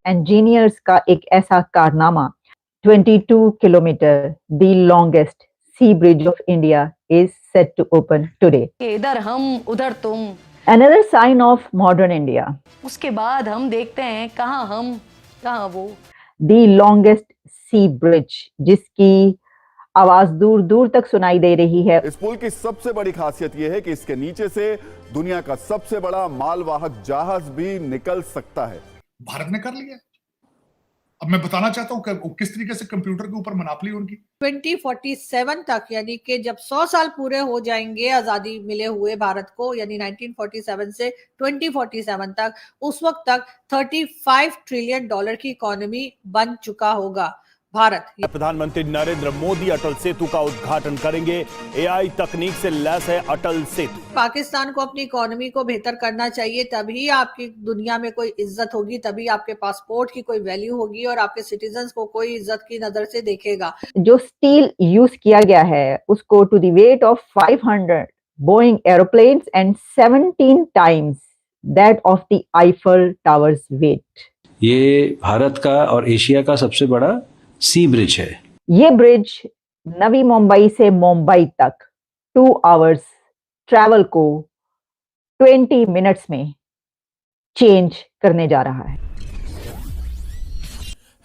Engineers का एक ऐसा कारनामा 22 kilometre the longest sea bridge of India is set to open today. इधर हम उधर तुम, another sign of modern India. उसके बाद हम देखते हैं कहाँ हम कहाँ वो। द लॉन्गेस्ट सी ब्रिज, जिसकी आवाज दूर दूर तक सुनाई दे रही है। इस पुल की सबसे बड़ी खासियत यह है कि इसके नीचे से दुनिया का सबसे बड़ा मालवाहक जहाज भी निकल सकता है। भारत ने कर लिया। अब मैं बताना चाहता हूं कि किस तरीके से कंप्यूटर के ऊपर मनापली उनकी। 2047 तक, यानी कि जब 100 साल पूरे हो जाएंगे आजादी मिले हुए भारत को, यानी 1947 से 2047 तक, उस वक्त तक $35 ट्रिलियन की इकोनॉमी बन चुका होगा भारत। प्रधानमंत्री नरेंद्र मोदी अटल सेतु का उद्घाटन करेंगे। एआई तकनीक से लैस है अटल सेतु। पाकिस्तान को अपनी इकोनॉमी को बेहतर करना चाहिए, तभी आपकी दुनिया में कोई इज्जत होगी, तभी आपके पासपोर्ट की कोई वैल्यू होगी और आपके सिटीजन्स को कोई इज्जत की नजर से देखेगा। जो स्टील यूज किया गया है उसको to the weight of 500 Boeing aeroplanes and 17 times that of the Eiffel towers weight. ये भारत का और एशिया का सबसे बड़ा सी ब्रिज है। ये ब्रिज नवी मुंबई से मुंबई तक 2 आवर्स ट्रैवल को 20 मिनट्स में चेंज करने जा रहा है।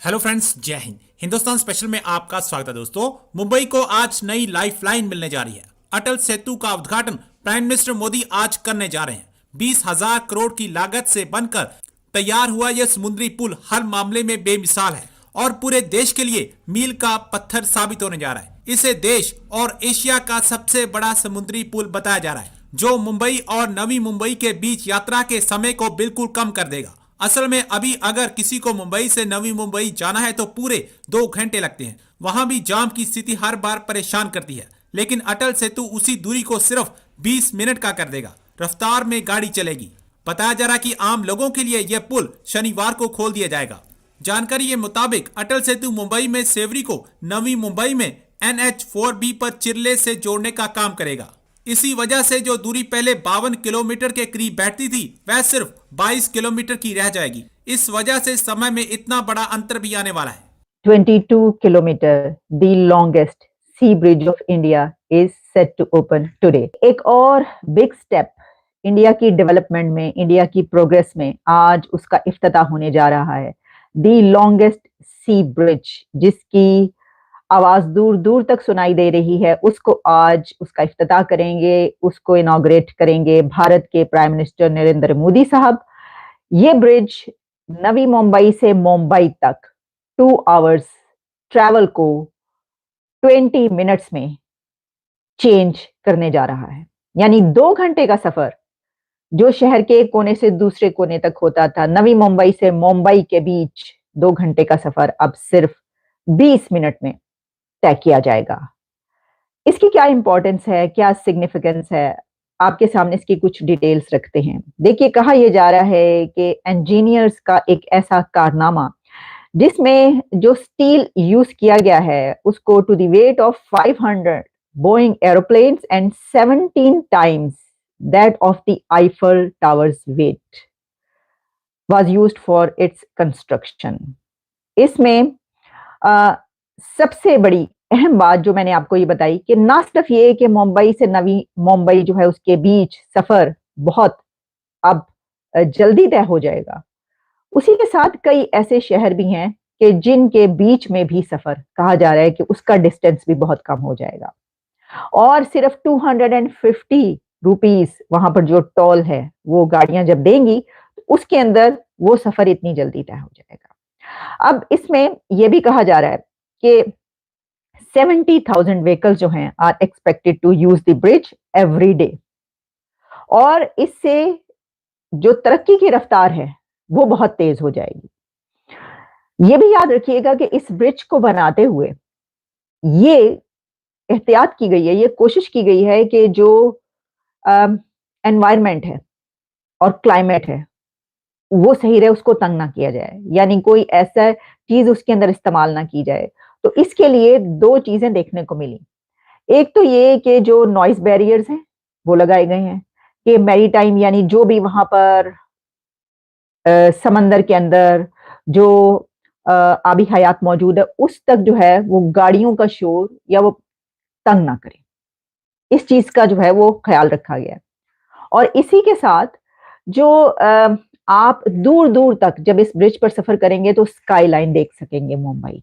हेलो फ्रेंड्स, जय हिंद। हिंदुस्तान स्पेशल में आपका स्वागत है दोस्तों। मुंबई को आज नई लाइफलाइन मिलने जा रही है। अटल सेतु का उद्घाटन प्राइम मिनिस्टर मोदी आज करने जा रहे हैं। 20,000 करोड़ की लागत से बनकर तैयार हुआ यह समुद्री पुल हर मामले में बेमिसाल है और पूरे देश के लिए मील का पत्थर साबित होने जा रहा है। इसे देश और एशिया का सबसे बड़ा समुद्री पुल बताया जा रहा है, जो मुंबई और नवी मुंबई के बीच यात्रा के समय को बिल्कुल कम कर देगा। असल में अभी अगर किसी को मुंबई से नवी मुंबई जाना है तो पूरे 2 घंटे लगते हैं। वहां भी जाम की स्थिति हर बार परेशान करती है, लेकिन अटल सेतु उसी दूरी को सिर्फ 20 मिनट का कर देगा। रफ्तार में गाड़ी चलेगी। बताया जा रहा कि आम लोगों के लिए यह पुल शनिवार को खोल दिया जाएगा। जानकारी के मुताबिक अटल सेतु मुंबई में सेवरी को नवी मुंबई में NH4B पर चिरले से जोड़ने का काम करेगा। इसी वजह से जो दूरी पहले 52 किलोमीटर के करीब बैठती थी वह सिर्फ 22 किलोमीटर की रह जाएगी। इस वजह से समय में इतना बड़ा अंतर भी आने वाला है। 22 kilometre the longest sea bridge of India is set to open today. एक और बिग स्टेप इंडिया की डेवलपमेंट में, इंडिया की प्रोग्रेस में आज उसका इफ्तिताह होने जा रहा है। द लॉन्गेस्ट सी ब्रिज, जिसकी आवाज दूर दूर तक सुनाई दे रही है, उसको आज उसका इफ्तिताह करेंगे, उसको इनॉग्रेट करेंगे भारत के प्राइम मिनिस्टर नरेंद्र मोदी साहब। ये ब्रिज नवी मुंबई से मुंबई तक 2 आवर्स ट्रैवल को 20 मिनट्स में चेंज करने जा रहा है। यानी 2 घंटे का सफर जो शहर के एक कोने से दूसरे कोने तक होता था, नवी मुंबई से मुंबई के बीच 2 घंटे का सफर अब सिर्फ 20 मिनट में तय किया जाएगा। इसकी क्या इंपॉर्टेंस है, क्या सिग्निफिकेंस है, आपके सामने इसकी कुछ डिटेल्स रखते हैं। देखिए, कहा यह जा रहा है कि इंजीनियर्स का एक ऐसा कारनामा जिसमें जो स्टील यूज किया गया है उसको to the weight of 500 Boeing aeroplanes and 17 times that of the Eiffel Tower's weight was used for its construction. इसमें सबसे बड़ी अहम बात जो मैंने आपको ये बताई कि ना सिर्फ ये कि मुंबई से नवी मुंबई जो है उसके बीच सफर बहुत अब जल्दी तय हो जाएगा, उसी के साथ कई ऐसे शहर भी हैं कि जिनके बीच में भी सफर कहा जा रहा है कि उसका डिस्टेंस भी बहुत कम हो जाएगा और सिर्फ 250 रुपीस वहां पर जो टोल है वो गाड़ियां जब देंगी तो उसके अंदर वो सफर इतनी जल्दी तय हो जाएगा। अब इसमें यह भी कहा जा रहा है कि 70,000 व्हीकल्स जो हैं are expected to use the bridge every day और इससे जो तरक्की की रफ्तार है वो बहुत तेज हो जाएगी। ये भी याद रखिएगा कि इस ब्रिज को बनाते हुए ये एहतियात की गई है, ये कोशिश की गई है कि जो एनवायरमेंट है और क्लाइमेट है वो सही रहे, उसको तंग ना किया जाए, यानी कोई ऐसा चीज उसके अंदर इस्तेमाल ना की जाए। तो इसके लिए 2 चीजें देखने को मिली। एक तो ये कि जो नॉइस बैरियर्स हैं वो लगाए गए हैं कि मैरीटाइम यानी जो भी वहां पर समंदर के अंदर जो आबी हयात मौजूद है उस तक जो है वो गाड़ियों का शोर या वो तंग ना करे, इस चीज का जो है वो ख्याल रखा गया है। और इसी के साथ जो आप दूर दूर तक जब इस ब्रिज पर सफर करेंगे तो स्काई लाइन देख सकेंगे मुंबई की,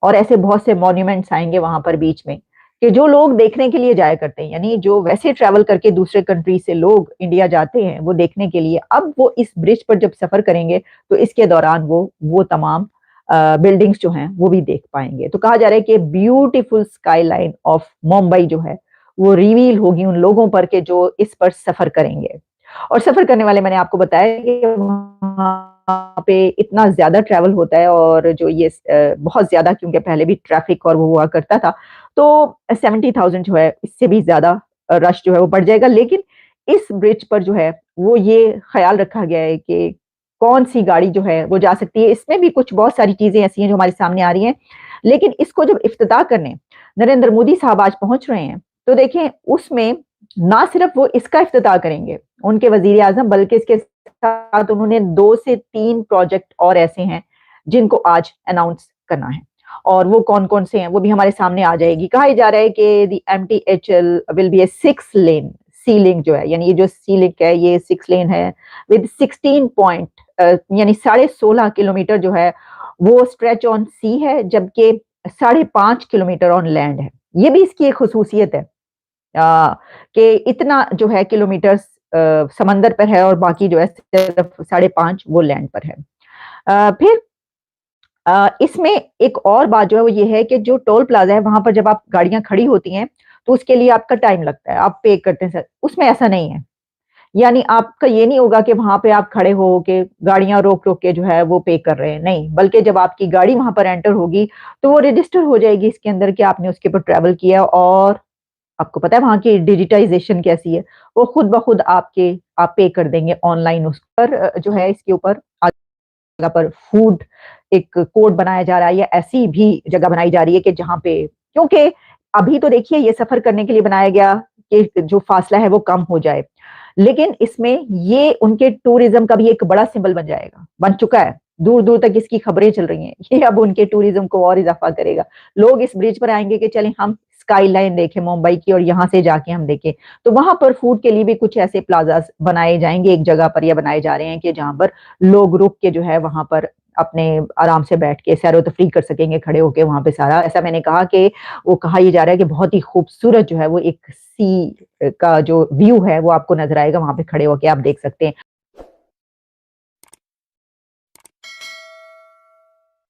और ऐसे बहुत से मॉन्यूमेंट्स आएंगे वहां पर बीच में कि जो लोग देखने के लिए जाया करते हैं, यानी जो वैसे ट्रैवल करके दूसरे कंट्री से लोग इंडिया जाते हैं वो देखने के लिए, अब वो इस ब्रिज पर जब सफर करेंगे तो इसके दौरान वो तमाम बिल्डिंग्स जो हैं वो भी देख पाएंगे। तो कहा जा रहा है कि beautiful sky line of Mumbai जो है वो रिवील होगी उन लोगों पर के जो इस पर सफर करेंगे। और सफर करने वाले मैंने आपको बताया कि वहां पे इतना ज्यादा ट्रैवल होता है, और जो ये बहुत ज्यादा, क्योंकि पहले भी ट्रैफिक और वो हुआ करता था, तो 70,000 जो है इससे भी ज्यादा रश जो है वो बढ़ जाएगा। लेकिन इस ब्रिज पर जो है वो ये ख्याल रखा गया है कि कौन सी गाड़ी जो है वो जा सकती है। इसमें भी कुछ बहुत सारी चीजें ऐसी हैं जो हमारे सामने आ रही हैं, लेकिन इसको जब इफ्तिताह करने नरेंद्र मोदी साहब आज पहुंच रहे हैं तो देखें उसमें ना सिर्फ वो इसका इफ्तिताह करेंगे उनके वजीर आजम, बल्कि इसके साथ उन्होंने 2 से 3 प्रोजेक्ट और ऐसे हैं जिनको आज अनाउंस करना है, और वो कौन कौन से हैं वो भी हमारे सामने आ जाएगी। कहा जा रहा है कि the MTHL will be a 6 lane sea link जो है, यानी ये जो सी लिंक है ये 6 लेन है विद 16 पॉइंट यानी 16.5 किलोमीटर जो है वो स्ट्रेच ऑन सी है, जबकि 5.5 किलोमीटर ऑन लैंड है। ये भी इसकी एक खुसूसियत है कि इतना जो है किलोमीटर समंदर पर है और बाकी जो है सिर्फ 5.5 वो लैंड पर है। फिर इसमें एक और बात जो है वो ये है कि जो टोल प्लाजा है वहां पर जब आप गाड़ियां खड़ी होती हैं तो उसके लिए आपका टाइम लगता है, आप पे करते हैं। उसमें ऐसा नहीं है, यानी आपका ये नहीं होगा कि वहां पे आप खड़े हो के गाड़ियां रोक रोक के जो है वो पे कर रहे हैं, नहीं, बल्कि जब आपकी गाड़ी वहां पर एंटर होगी तो वो रजिस्टर हो जाएगी इसके अंदर कि आपने उसके ऊपर ट्रैवल किया। और आपको पता है वहां की डिजिटाइजेशन कैसी है, वो खुद ब खुद आप पे कर देंगे ऑनलाइन। उस पर जो है इसके ऊपर जगह पर फूड एक कोड बनाया जा रहा है, या ऐसी भी जगह बनाई जा रही है कि जहां पे, क्योंकि अभी तो देखिए ये सफर करने के लिए बनाया गया कि जो फासला है वो कम हो जाए, लेकिन इसमें ये उनके टूरिज्म का भी एक बड़ा सिंबल बन चुका है। दूर दूर तक इसकी खबरें चल रही हैं, ये अब उनके टूरिज्म को और इजाफा करेगा। लोग इस ब्रिज पर आएंगे कि चलें हम स्काई लाइन देखें मुंबई की और यहाँ से जाके हम देखें। तो वहां पर फूड के लिए भी कुछ ऐसे प्लाजास बनाए जाएंगे एक जगह पर, या बनाए जा रहे हैं कि जहां पर लोग रुक के जो है वहां पर अपने आराम से बैठ के सैरो तफरी कर सकेंगे खड़े होके वहां पे सारा। ऐसा मैंने कहा कि वो कहा यह जा रहा है कि बहुत ही खूबसूरत जो है वो एक सी का जो व्यू है वो आपको नजर आएगा, वहां पे खड़े होके आप देख सकते हैं।